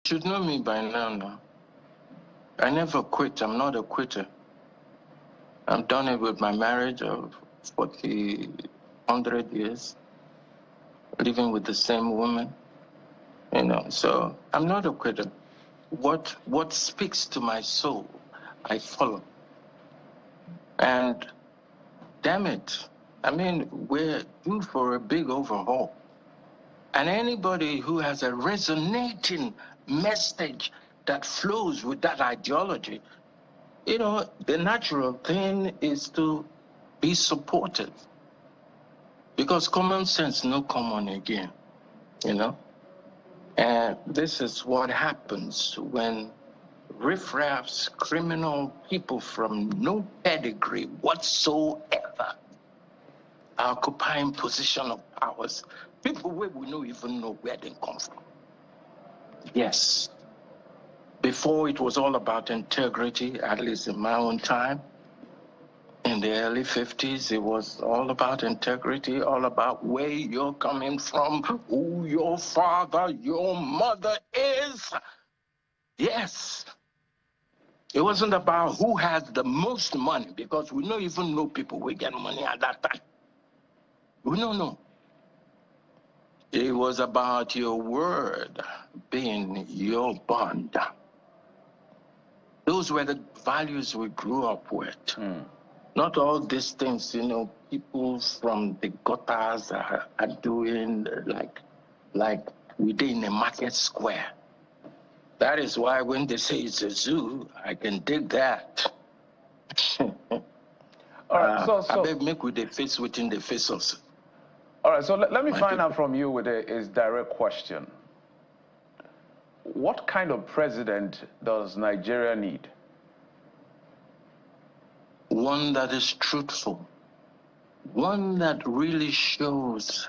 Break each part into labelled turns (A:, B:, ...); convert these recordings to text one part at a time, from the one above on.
A: should know me by now. No? I never quit. I'm not a quitter. I've done it with my marriage of 100 years, living with the same woman, so I'm not a quitter. What speaks to my soul, I follow. And damn it, I mean, we're due for a big overhaul. And anybody who has a resonating message that flows with that ideology, the natural thing is to be supportive. Because common sense no common again, And this is what happens when riffraffs, criminal people from no pedigree whatsoever are occupying position of powers. People where we don't even know where they come from. Yes. Before it was all about integrity, at least in my own time. In the early 50s, it was all about integrity, all about where you're coming from, who your father, your mother is. Yes. It wasn't about who has the most money, because we don't even know people who get money at that time. We don't know. It was about your word being your bond. Those were the values we grew up with. Not all these things, people from the gutters are doing like within a market square. That is why when they say it's a zoo, I can dig that.
B: All right, so
A: I beg make with the face within the face also.
B: All right, so let me find out from you with a direct question. What kind of president does Nigeria need?
A: One that is truthful. One that really shows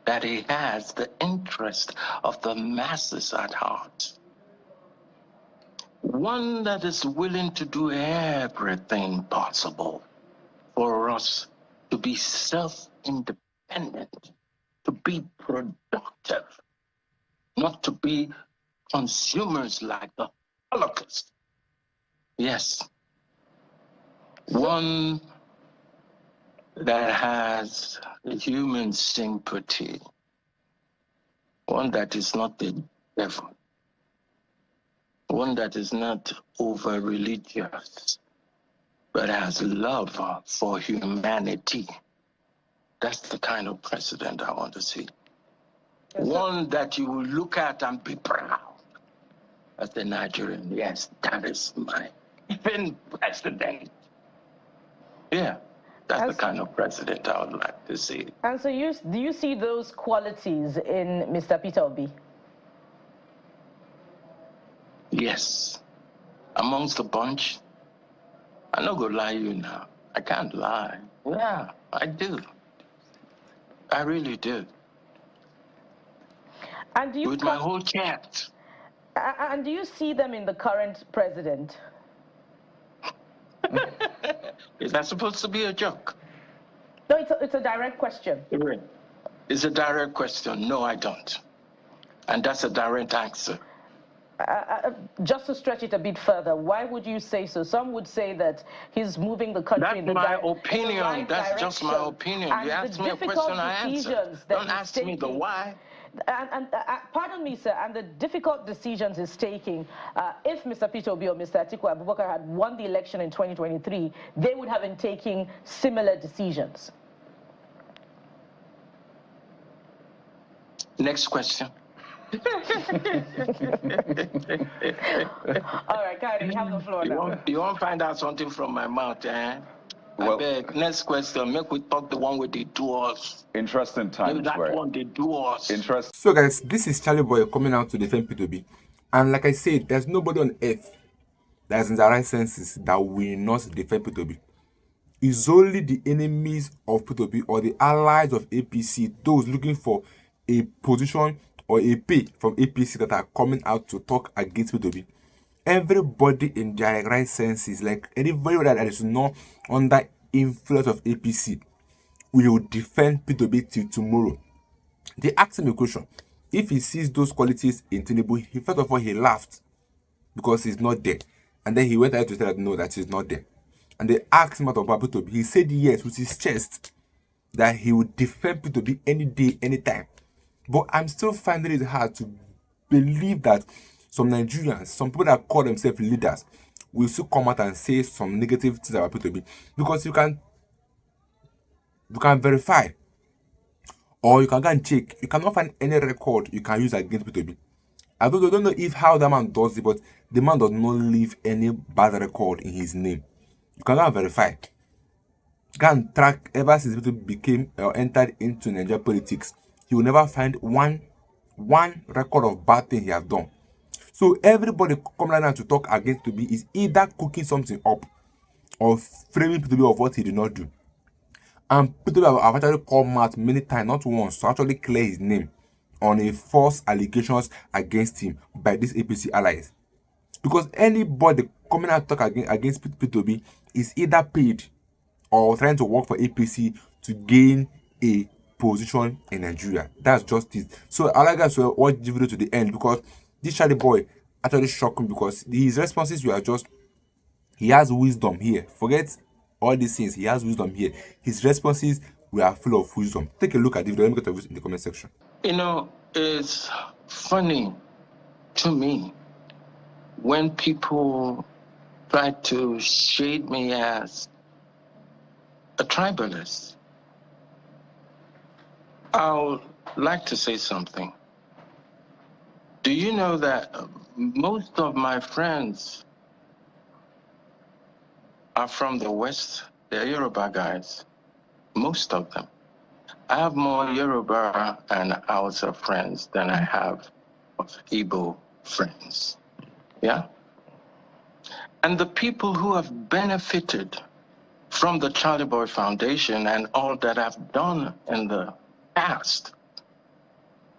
A: that he has the interest of the masses at heart. One that is willing to do everything possible for us to be self-independent, to be productive, not to be consumers like the Holocaust. Yes. One that has human sympathy. One that is not the devil. One that is not over-religious, but has love for humanity. That's the kind of president I want to see. Yes, one that you will look at and be proud as a Nigerian. Yes, that is my even president. Yeah, that's the kind of president I would like to see.
C: And so do you see those qualities in Mr. Peter Obi?
A: Yes. Amongst the bunch, I'm not going to lie to you now. I can't lie. Yeah, I do. I really do.
C: And do you
A: with my whole chest.
C: And do you see them in the current president?
A: Is that supposed to be a joke?
C: No, it's a direct question.
A: It's a direct question. No, I don't. And that's a direct answer.
C: Just to stretch it a bit further, why would you say so? Some would say that he's moving the country in the
A: right opinion. That's just my opinion. You ask me a question, I answer. Don't ask me the why.
C: And pardon me, sir, and the difficult decisions he's taking, if Mr. Peter Obi or Mr. Atiku Abubakar had won the election in 2023, they would have been taking similar decisions.
A: Next question.
C: All right, Kari, you have the floor now.
A: You want to find out something from my mouth, eh? Well, I beg. Next question. Make we talk the one with the doors.
B: Interesting times.
A: Maybe that one they do us.
B: Interesting.
D: So guys, this is Charlie Boy coming out to defend P2B. And like I said, there's nobody on earth that is in the right senses that will not defend P2B. It's only the enemies of P2B or the allies of APC, those looking for a position or a pay from APC, that are coming out to talk against P2B. Everybody in their right senses, like anybody that is not under influence of APC, will defend P2B till tomorrow. They asked me a question. if he sees those qualities in Tinubu, he first of all he laughed because he's not there, and then he went ahead to tell them no, that he's not there. And they asked him about P2B. He said yes with his chest that he would defend P2B any day, anytime. But I'm still finding it hard to believe that some Nigerians, some people that call themselves leaders, will still come out and say some negative things about P2B, because you can verify, or you can go and check. You cannot find any record you can use against P2B. I don't know if how that man does it, but the man does not leave any bad record in his name. You cannot verify. You can track ever since P2B became or entered into Nigerian politics. He will never find one record of bad thing he has done. So everybody coming out to talk against P2B is either cooking something up or framing P2B of what he did not do. And P2B have actually come out many times, not once, to actually clear his name on a false allegations against him by these APC allies. Because anybody coming out to talk against P2B is either paid or trying to work for APC to gain a position in Nigeria. That's just it. So I like us to watch the video to the end, because this Charly boy actually shocked me, because his responses were just, he has wisdom here. Forget all these things, he has wisdom here. His responses were full of wisdom. Take a look at the video. Let me get to it in the comment section.
A: You know, it's funny to me when people try to shade me as a tribalist. I would like to say something. Do you know that most of my friends are from the West? They're Yoruba guys, most of them. I have more Yoruba and Hausa friends than I have of Igbo friends. Yeah? And the people who have benefited from the Charly Boy Foundation and all that I've done in the past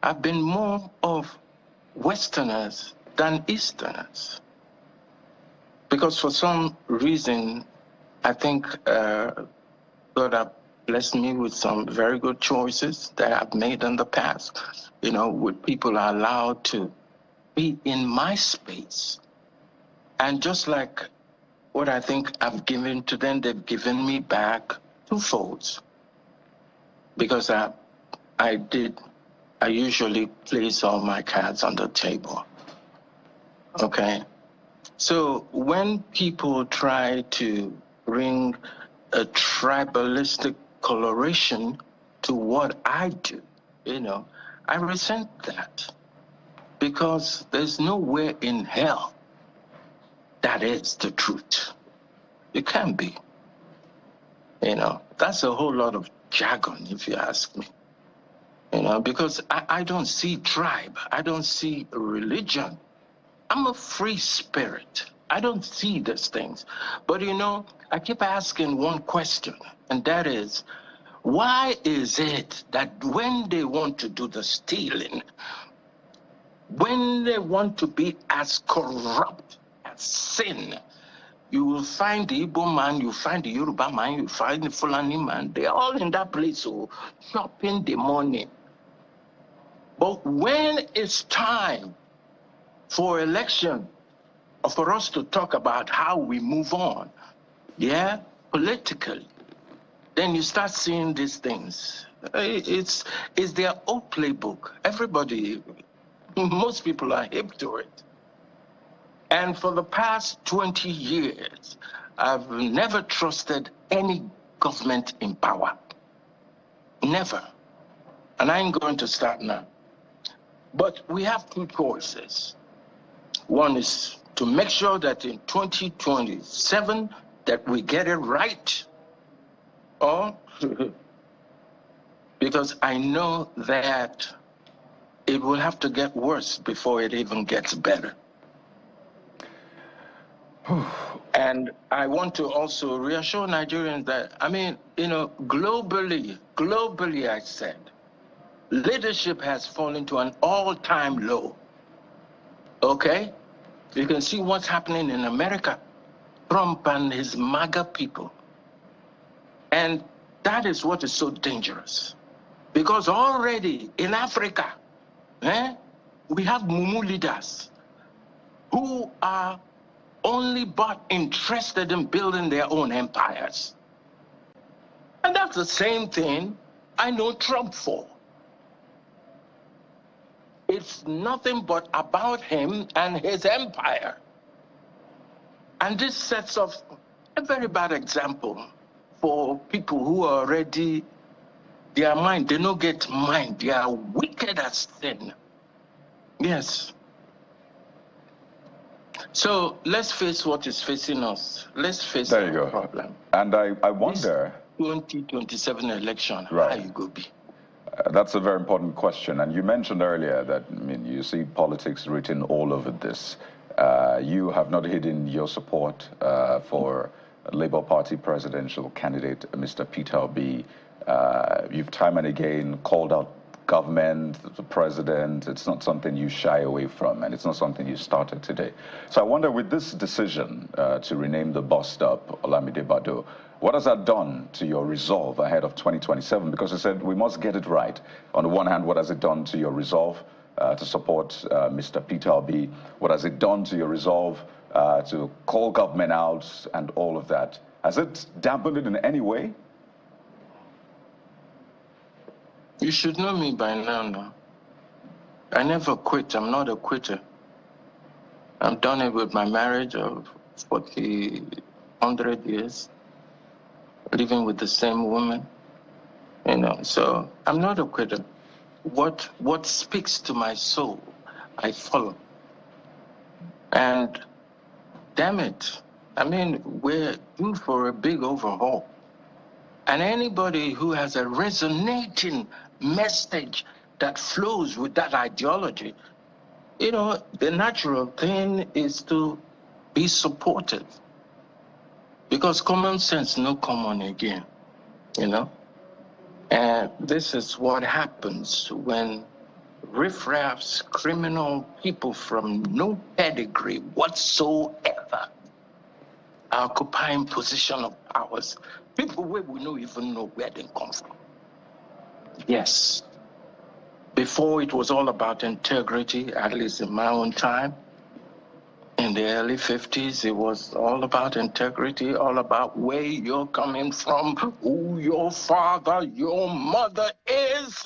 A: have been more of Westerners than Easterners. Because for some reason, I think God has blessed me with some very good choices that I've made in the past. You know, where people are allowed to be in my space. And just like what I think I've given to them, they've given me back twofolds. Because I usually place all my cards on the table. Okay? So when people try to bring a tribalistic coloration to what I do, you know, I resent that, because there's nowhere in hell that is the truth. It can't be. You know, that's a whole lot of jargon, if you ask me. You know, because I don't see tribe. I don't see religion. I'm a free spirit. I don't see these things. But, you know, I keep asking one question, and that is, why is it that when they want to do the stealing, when they want to be as corrupt as sin, you will find the Igbo man, you find the Yoruba man, you find the Fulani man, they're all in that place, so chopping the money. But when it's time for election, or for us to talk about how we move on, yeah, politically, then you start seeing these things. It's their old playbook. Everybody, most people are hip to it. And for the past 20 years, I've never trusted any government in power. Never. And I ain't going to start now. But we have two choices. One is to make sure that in 2027 that we get it right, or because I know that it will have to get worse before it even gets better. And I want to also reassure Nigerians that, I mean, you know, globally I said, leadership has fallen to an all-time low. Okay? You can see what's happening in America. Trump and his MAGA people. And that is what is so dangerous. Because already in Africa, We have mumu leaders who are only but interested in building their own empires. And that's the same thing I know Trump for. It's nothing but about him and his empire. And this sets off a very bad example for people who are already, their mind, they don't get mind, they are wicked as sin. Yes. So let's face what is facing us. Let's face the problem.
B: And I wonder...
A: This 2027 election,
B: right.
A: how you go be?
B: That's a very important question. And you mentioned earlier that, I mean, you see politics written all over this. You have not hidden your support for Labour Party presidential candidate, Mr. Peter Obi. You've time and again called out government, the president. It's not something you shy away from, and it's not something you started today. So I wonder, with this decision to rename the bus stop Olamide Bado, what has that done to your resolve ahead of 2027? Because you said we must get it right. On the one hand, what has it done to your resolve to support Mr. Peter Obi? What has it done to your resolve to call government out and all of that? Has it dampened it in any way?
A: You should know me by now. I never quit. I'm not a quitter. I've done it with my marriage of 100 years, living with the same woman, you know. So I'm not a quitter. What speaks to my soul, I follow. And damn it, I mean, we're due for a big overhaul. And anybody who has a resonating message that flows with that ideology, you know, the natural thing is to be supportive. Because common sense no common again, you know? And this is what happens when riffraffs, criminal people from no pedigree whatsoever are occupying position of powers. People where we don't even know where they come from. Yes. Before it was all about integrity, at least in my own time. In the early 50s, it was all about integrity, all about where you're coming from, who your father, your mother is.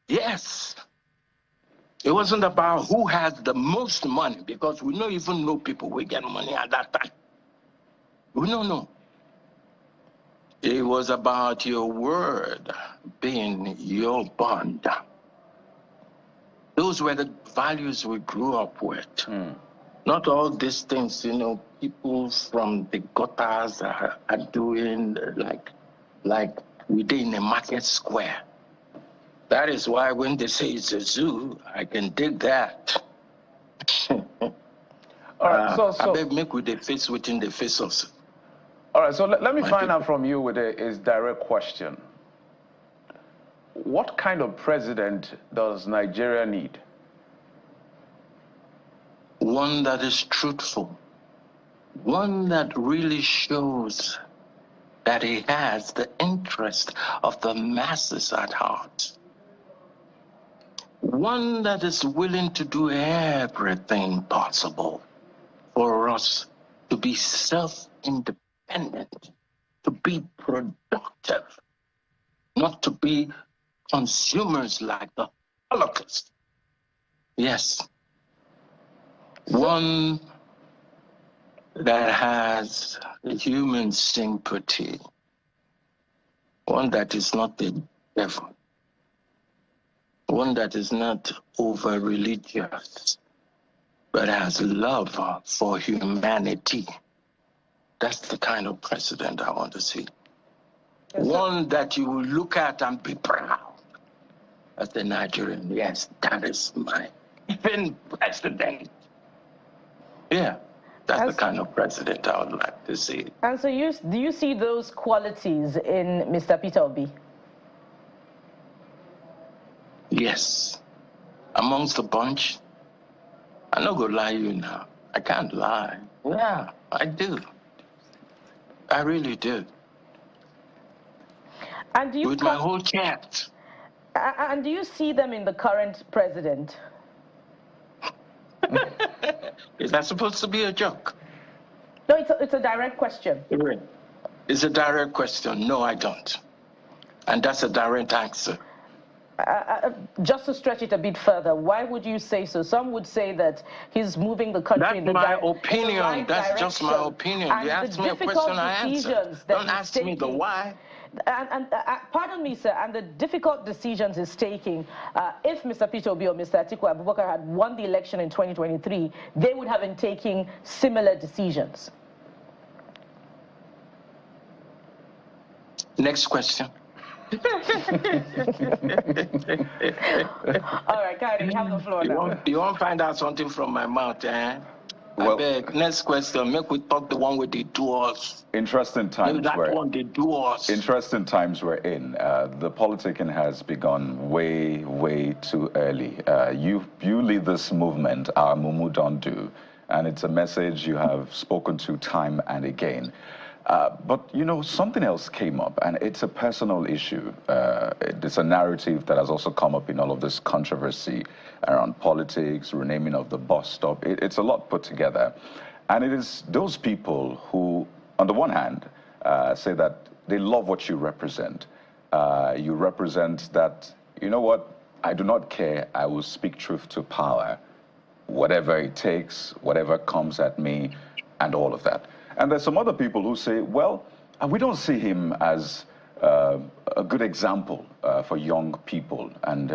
A: Yes. It wasn't about who has the most money, because we don't even know people who get money at that time. We don't know. It was about your word being your bond. Those were the values we grew up with. Not all these things, you know, people from the gutters are doing like we did in a market square. That is why when they say it's a zoo, I can dig that.
B: All right, so
A: I beg make with the face within the face of.
B: All right, so let me find out from you with a direct question. What kind of president does Nigeria need?
A: One that is truthful. One that really shows that he has the interest of the masses at heart. One that is willing to do everything possible for us to be self-independent, to be productive, not to be consumers like the Holocaust. Yes. One that has human sympathy. One that is not the devil. One that is not over-religious, but has love for humanity. That's the kind of president I want to see. Yes, one that you will look at and be proud as the Nigerian. Yes, that is my even president. Yeah, that's the kind of president I would like to see.
C: And so do you see those qualities in Mr. Peter Obi?
A: Yes. Amongst the bunch, I'm not going to lie to you now. I can't lie. Yeah, I do. I really do.
C: And do you
A: with my whole chest.
C: And do you see them in the current president?
A: Is that supposed to be a joke?
C: No, it's a direct question.
A: It's a direct question. No, I don't. And that's a direct answer.
C: Just to stretch it a bit further, why would you say so? Some would say that he's moving the country in the right
A: opinion. That's just my opinion. You ask me a question, I answer. Don't ask me the why.
C: And pardon me, sir, and the difficult decisions he's taking, if Mr. Peter Obi or Mr. Atiku Abubakar had won the election in 2023, they would have been taking similar decisions.
A: Next question.
C: All right, Kyrie, you have the floor now.
A: You won't find out something from my mouth, eh?
B: Well,
A: I beg. Next question. Make we talk the one with the doors.
B: Interesting times.
A: Interesting
B: times we're in. The politicking has begun way too early. You lead this movement, our Mumu don't do, and it's a message you have spoken to time and again. But, you know, something else came up, and it's a personal issue. It's a narrative that has also come up in all of this controversy around politics, renaming of the bus stop. It's a lot put together. And it is those people who, on the one hand, say that they love what you represent. You represent that, you know what, I do not care, I will speak truth to power, whatever it takes, whatever comes at me, and all of that. And there's some other people who say, well, we don't see him as a good example for young people. And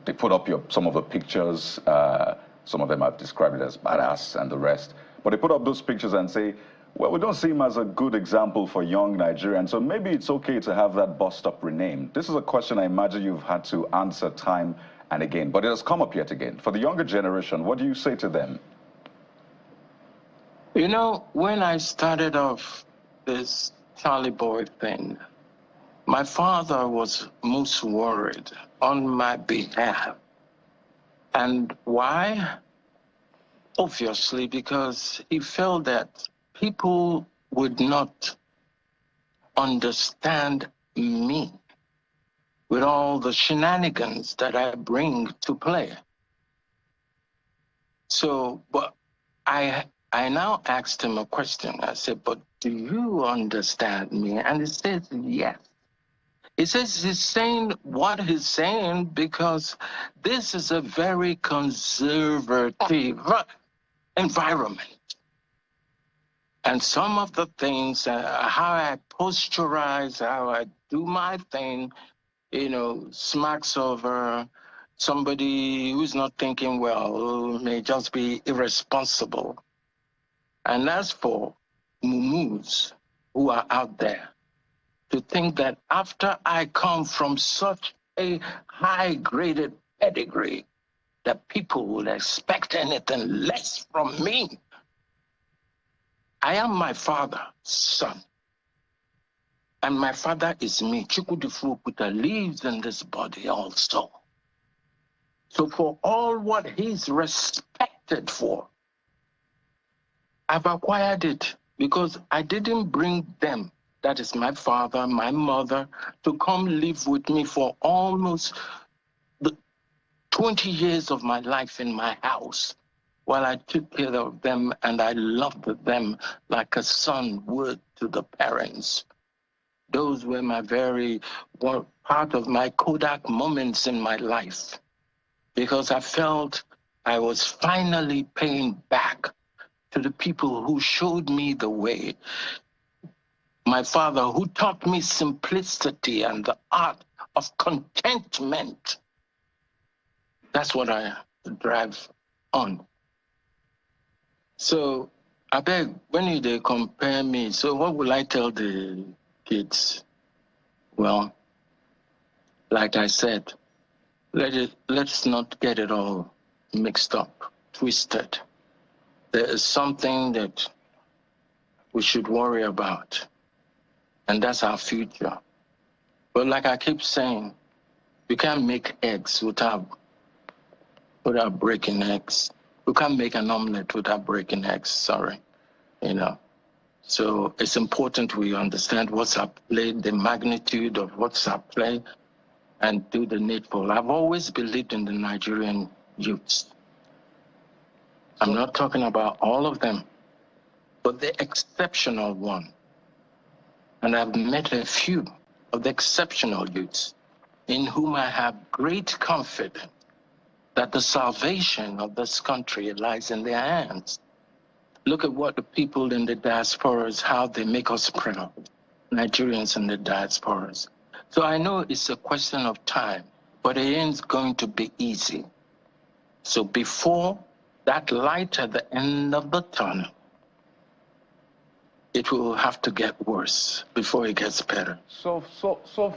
B: they put up some of the pictures. Some of them have described it as badass and the rest. But they put up those pictures and say, well, we don't see him as a good example for young Nigerians. So maybe it's okay to have that bus stop renamed. This is a question I imagine you've had to answer time and again. But it has come up yet again. For the younger generation, what do you say to them?
A: You know, when I started off this Charly boy thing, my father was most worried on my behalf. And why? Obviously, because he felt that people would not understand me with all the shenanigans that I bring to play. So, but I now asked him a question. I said, but do you understand me? And he says, yes. He says he's saying what he's saying because this is a very conservative environment. And some of the things, how I posturize, how I do my thing, you know, smacks over somebody who's not thinking well, who may just be irresponsible. And as for mumus who are out there, to think that after I come from such a high-graded pedigree, that people will expect anything less from me. I am my father's son. And my father is me. Chukwudifuokuta lives in this body also. So for all what he's respected for, I've acquired it because I didn't bring them, that is my father, my mother, to come live with me for almost the 20 years of my life in my house while I took care of them and I loved them like a son would to the parents. Those were part of my Kodak moments in my life because I felt I was finally paying back to the people who showed me the way. My father, who taught me simplicity and the art of contentment. That's what I drive on. So, I beg, when they compare me, so what will I tell the kids? Well, like I said, let's not get it all mixed up, twisted. There is something that we should worry about, and that's our future. But like I keep saying, you can't make eggs without breaking eggs. You can't make an omelet without breaking eggs, sorry, you know. So it's important we understand what's at play, the magnitude of what's at play, and do the needful. I've always believed in the Nigerian youths. I'm not talking about all of them, but the exceptional one. And I've met a few of the exceptional youths in whom I have great confidence that the salvation of this country lies in their hands. Look at what the people in the diasporas, how they make us proud, Nigerians in the diasporas. So I know it's a question of time, but it ain't going to be easy. So before that light at the end of the tunnel, it will have to get worse before it gets better.
E: So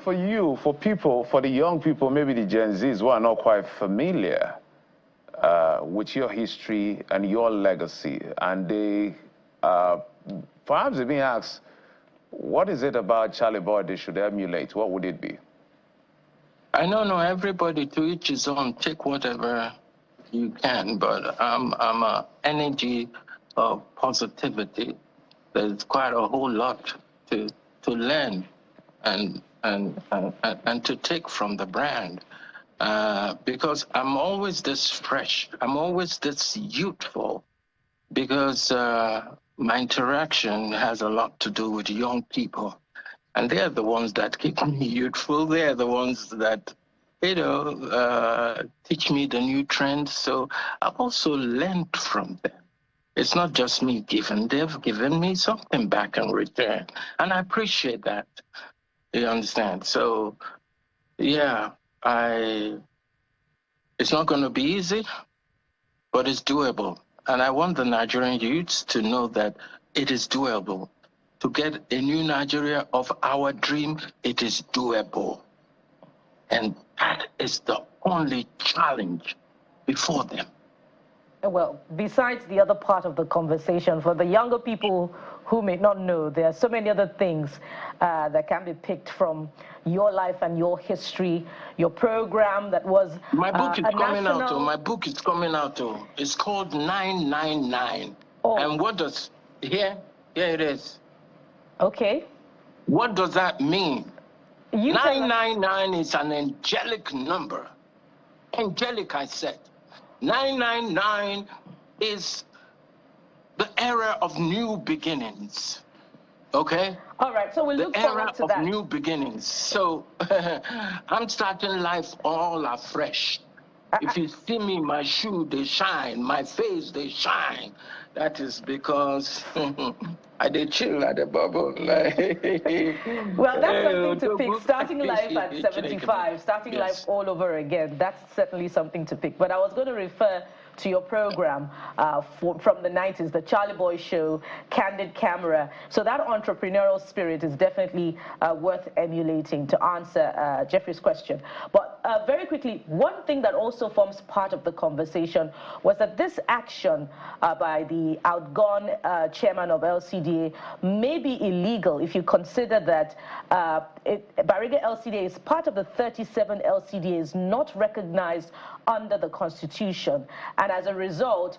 E: for you, for people, for the young people, maybe the Gen Zs who are not quite familiar with your history and your legacy, and they perhaps they're being asked, what is it about Charly Boy they should emulate? What would it be?
A: I don't know, everybody to each his own, take whatever you can, but I'm an energy of positivity. There's quite a whole lot to learn and to take from the brand. Because I'm always this fresh, I'm always this youthful, because my interaction has a lot to do with young people. And they're the ones that keep me youthful. They're the ones that, teach me the new trends. So I've also learned from them. It's not just me giving, they've given me something back in return. And I appreciate that. You understand? So, yeah, it's not going to be easy, but it's doable. And I want the Nigerian youths to know that it is doable. To get a new Nigeria of our dream, it is doable. And that is the only challenge before them.
C: Well, besides the other part of the conversation, for the younger people who may not know, there are so many other things that can be picked from your life and your history, your program that was
A: my book is coming out. My book is coming out. It's called 999. Oh. And what does here it is.
C: Okay.
A: What does that mean? 999 is an angelic number. Angelic, I said. 999 is the era of new beginnings. Okay?
C: All right, so we'll look forward to that.
A: The era of new beginnings. So I'm starting life all afresh. If you see me, my shoe, they shine. My face, they shine. That is because I did chill at the bubble.
C: Well, that's something to pick. Starting life at 75, starting life all over again. That's certainly something to pick. But I was going to refer to your program from the 90s, the Charly Boy Show, Candid Camera. So that entrepreneurial spirit is definitely worth emulating, to answer Jeffrey's question. But very quickly, one thing that also forms part of the conversation was that this action by the outgone chairman of LCDA may be illegal if you consider that Bariga LCDA is part of the 37 LCDAs not recognized under the Constitution. And as a result,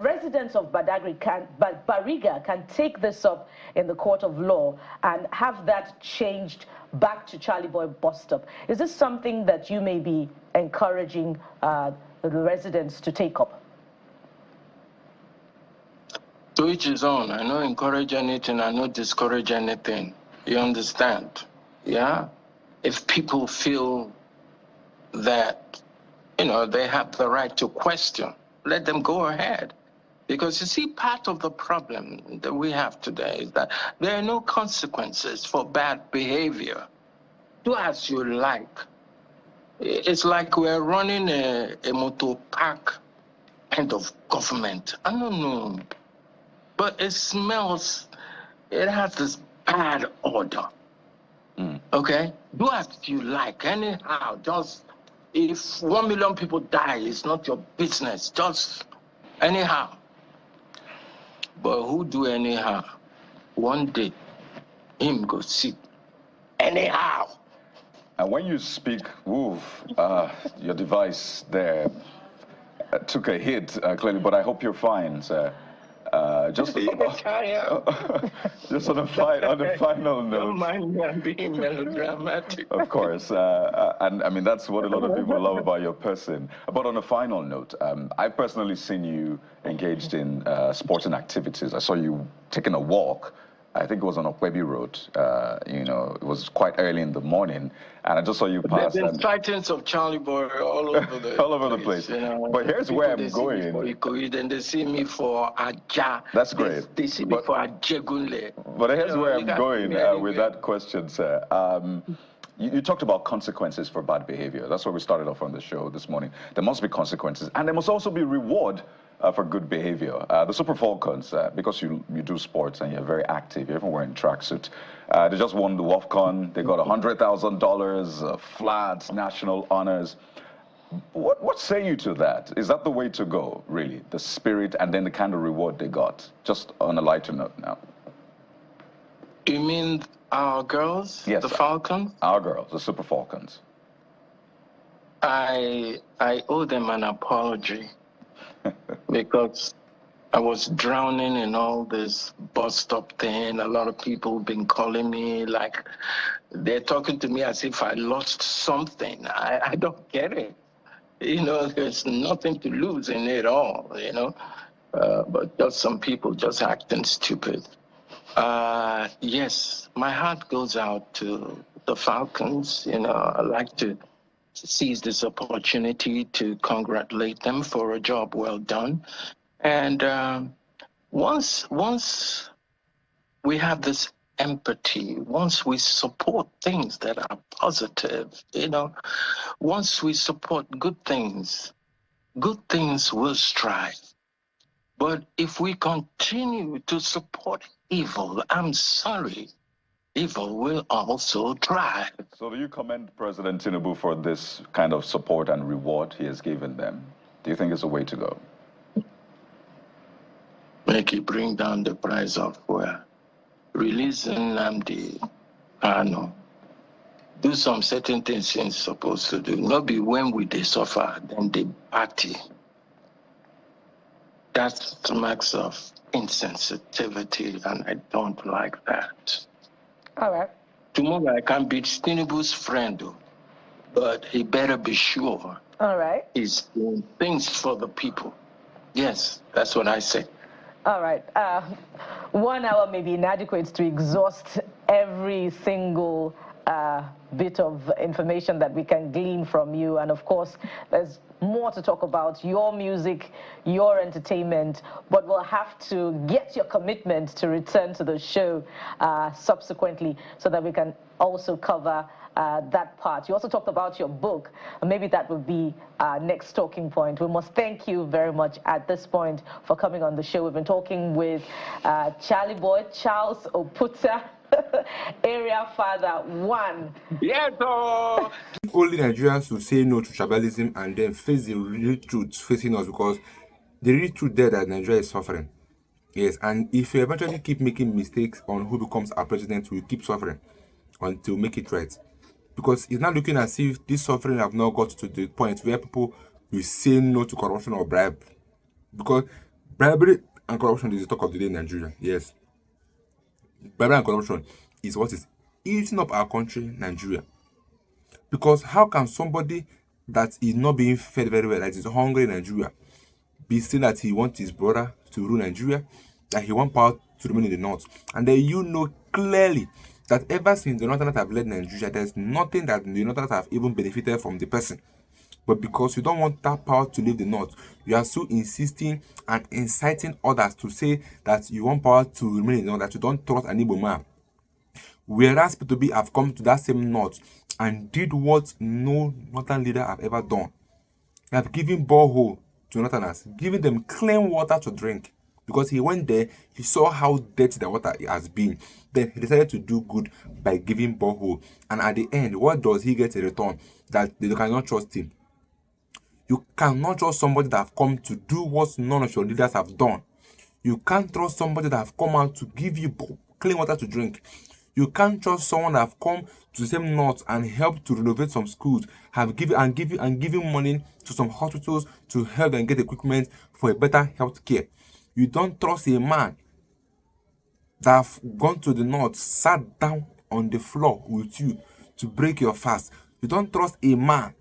C: residents of Bariga can take this up in the court of law and have that changed back to Charly Boy bus stop. Is this something that you may be encouraging the residents to take up?
A: To each his own. I don't encourage anything, I don't discourage anything. You understand? Yeah? If people feel that, they have the right to question, let them go ahead. Because you see, part of the problem that we have today is that there are no consequences for bad behavior. Do as you like. It's like we're running a motor park kind of government. I don't know. But it smells, it has this bad odor. Okay? Do as you like. Anyhow, just, if 1 million people die, it's not your business. Just anyhow. But who do anyhow? One day, him go see. Anyhow.
B: And when you speak, your device there took a hit, clearly, but I hope you're fine, sir. Just,
A: Kaya,
B: just on a final
A: don't
B: note.
A: mind me, I'm being melodramatic.
B: Of course, and I mean that's what a lot of people love about your person. But on a final note, I've personally seen you engaged in sporting activities. I saw you taking a walk. I think it was on Okwebi Road. You know, it was quite early in the morning, and I just saw you pass.
A: There's been sightings of Charlie Boy all over the
B: all over the place.
A: You know,
B: but here's where I'm
A: they see me
B: going.
A: for Ikoyi, then they see me for Aja.
B: That's great.
A: They see me for Ajegunle.
B: But here's where
A: you
B: I'm
A: got
B: going
A: me anywhere.
B: with that question, sir. You talked about consequences for bad behavior. That's where we started off on the show this morning. There must be consequences, and there must also be reward for good behavior. The Super Falcons, because you do sports and you're very active, you're even wearing tracksuit. They just won the WAFCON. They got $100,000, flats, national honors. What say you to that? Is that the way to go, really? The spirit and then the kind of reward they got? Just on a lighter note now.
A: You mean our girls,
B: Yes,
A: the Falcons?
B: Our girls, the Super Falcons.
A: I owe them an apology because I was drowning in all this bus stop thing. A lot of people have been calling me like they're talking to me as if I lost something. I don't get it. You know, there's nothing to lose in it all, you know. But just some people just acting stupid. Yes, my heart goes out to the Falcons. You know, I like to seize this opportunity to congratulate them for a job well done. And once we have this empathy, once we support things that are positive, you know, once we support good things will strive. But if we continue to support evil, I'm sorry, evil will also thrive.
B: So do you commend President Tinubu for this kind of support and reward he has given them? Do you think it's a way to go?
A: Make it bring down the price of fuel. Releasing Nnamdi Kanu. Do some certain things he's supposed to do. Not be when we they suffer, then they party. That's marks of insensitivity, and I don't like that.
C: All right.
A: Tomorrow I can be Tinubu's friend, but he better be sure
C: All right.
A: he's doing things for the people. Yes, that's what I say.
C: All right. 1 hour may be inadequate to exhaust every single bit of information that we can glean from you. And of course, there's more to talk about, your music, your entertainment, but we'll have to get your commitment to return to the show subsequently so that we can also cover that part. You also talked about your book, and maybe that would be our next talking point. We must thank you very much at this point for coming on the show. We've been talking with Charly Boy, Charles Oputa, Area Father 1.
A: Yes, oh.
D: Only Nigerians will say no to tribalism and then face the real truth facing us, because the real truth there that Nigeria is suffering. Yes, and if you eventually keep making mistakes on who becomes our president, we'll keep suffering until we make it right. Because it's not looking as if this suffering have now got to the point where people will say no to corruption or bribe. Because bribery and corruption is the talk of the day in Nigeria. Yes. Bribery and corruption is what is eating up our country, Nigeria. Because how can somebody that is not being fed very well, that is hungry in Nigeria, be saying that he wants his brother to rule Nigeria, that he wants power to remain in the north? And then you know clearly that ever since the Northerners have led Nigeria, there's nothing that the Northerners have even benefited from the person. But because you don't want that power to leave the north, you are still insisting and inciting others to say that you want power to remain in the north, that you don't trust an Igbo man. Whereas P2B have come to that same north and did what no northern leader have ever done. They have given borehole to Northerners, giving them clean water to drink. Because he went there, he saw how dirty the water has been. Then he decided to do good by giving borehole. And at the end, what does he get in return? That they cannot trust him. You cannot trust somebody that have come to do what none of your leaders have done. You can't trust somebody that have come out to give you clean water to drink. You can't trust someone that have come to the same north and help to renovate some schools, have given money to some hospitals to help them get equipment for a better health care. You don't trust a man that have gone to the north, sat down on the floor with you to break your fast. You don't trust a man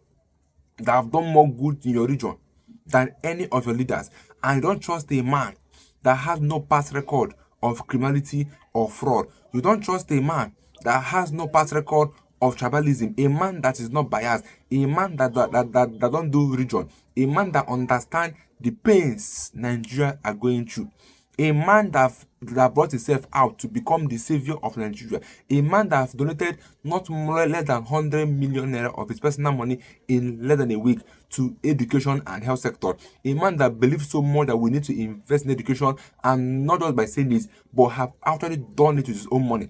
D: that have done more good in your region than any of your leaders. And you don't trust a man that has no past record of criminality or fraud. You don't trust a man that has no past record of tribalism, a man that is not biased, a man that don't do region, a man that understands the pains Nigeria are going through, a man that brought himself out to become the savior of Nigeria, a man that has donated not more less than 100 million naira of his personal money in less than a week to education and health sector, a man that believes so much that we need to invest in education, and not just by saying this, but have actually done it with his own money.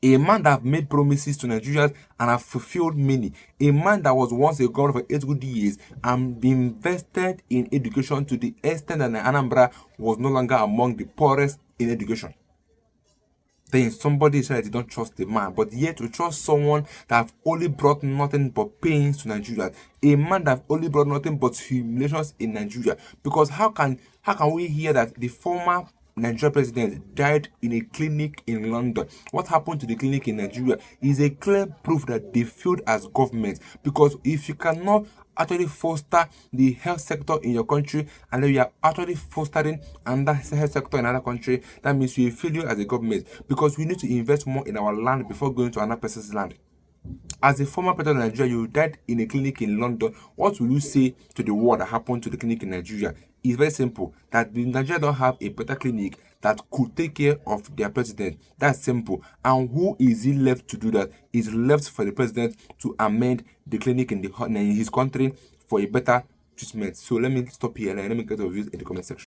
D: A man that have made promises to Nigerians and have fulfilled many. A man that was once a governor for 8 good years and invested in education to the extent that Anambra was no longer among the poorest in education. Then somebody said they don't trust the man, but yet to trust someone that have only brought nothing but pains to Nigeria, a man that have only brought nothing but humiliations in Nigeria. Because how can we hear that the former Nigeria president died in a clinic in London? What happened to the clinic in Nigeria is a clear proof that they failed as government. Because if you cannot actually foster the health sector in your country, and then you are actually fostering another health sector in another country, that means you failure as a government, because we need to invest more in our land before going to another person's land. As a former president of Nigeria, you died in a clinic in London. What will you say to the world that happened to the clinic in Nigeria? It's very simple, that the Nigeria don't have a better clinic that could take care of their president. That's simple. And who is he left to do that? It's left for the president to amend the clinic in his country for a better treatment. So let me stop here and let me get your views in the comment section.